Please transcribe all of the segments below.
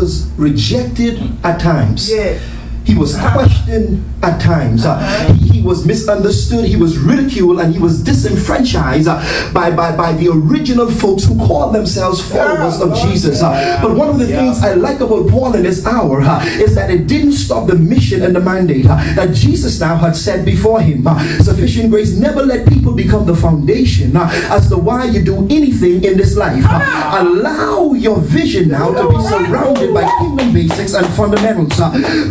was rejected at times. Yes. He was questioned at times. He was misunderstood. He was ridiculed, and he was disenfranchised by the original folks who called themselves followers of Jesus. But one of the things I like about Paul in this hour is that it didn't stop the mission and the mandate that Jesus now had set before him. Sufficient grace never let people become the foundation as to why you do anything in this life. Allow your vision now to be surrounded by kingdom basics and fundamentals.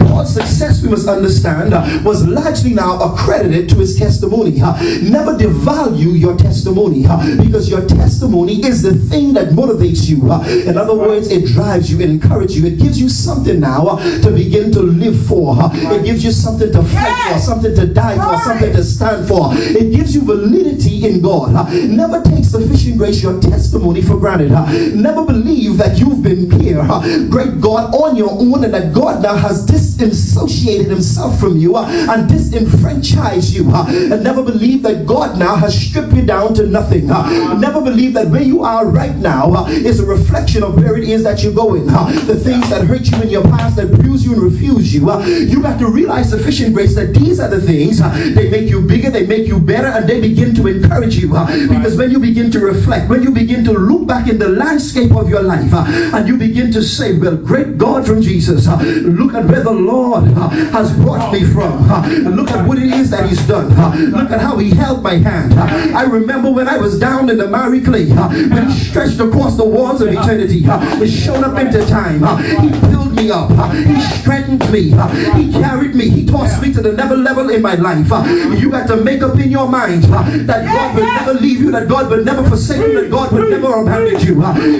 Paul's success, we must understand, was largely now accredited to his testimony. Never devalue your testimony, because your testimony is the thing that motivates you. In other words, it drives you, it encourages you, it gives you something now to begin to live for. It gives you something to fight for, something to die for, something to stand for. It gives you validity in God. Never take sufficient grace, your testimony, for granted. Never believe that you've been here, great God, on your own, and that God now has disassociated himself from you and disenfranchised you. And never believe that God now has stripped you down to nothing. Never believe that where you are right now is a reflection of where it is that you're going. The things that hurt you in your past, that bruise you and refuse you, you got to realize, sufficient grace, that these are the things, they make you bigger, they make you better, and they begin to encourage you. Because when you begin to reflect, when you begin to look back in the landscape of your life, and you begin to say, well, great God from Jesus, look at where the Lord has brought me from. Look at what it is that he's done. Look at how he held my hand. I remember when I was down in the miry clay, when he stretched across the walls of eternity, he showed up into time. He built me up. He strengthened me. He carried me. He tossed me to the never level in my life. You got to make up in your mind that God will never leave you, that God will never forsake you, that God will never abandon you.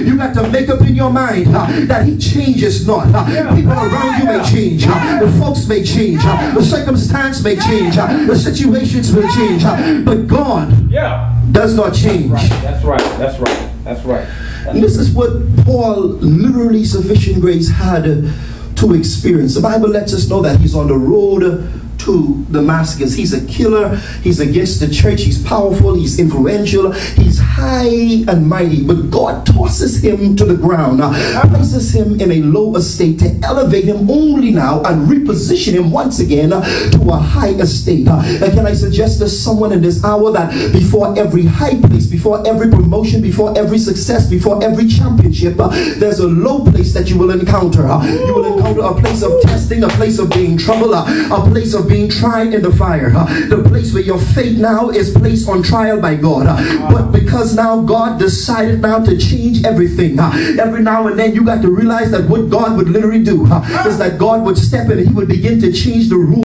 You got to make up in your mind that he changes not. People around you may change. The folks may change. The circumstance may change. The situations will change. But God does not change. That's right. That's right. That's right. And this is what Paul, literally, sufficient grace, had to experience. The Bible lets us know that he's on the road to Damascus. He's a killer. He's against the church. He's powerful. He's influential. He's high and mighty. But God tosses him to the ground, places him in a low estate to elevate him only now and reposition him once again to a high estate. Can I suggest to someone in this hour that before every high place, before every promotion, before every success, before every championship, there's a low place that you will encounter. You will encounter a place of testing, a place of being trouble, a place of being tried in the fire, the place where your faith now is placed on trial by God. But because now God decided now to change everything, every now and then you got to realize that what God would literally do is that God would step in and he would begin to change the rules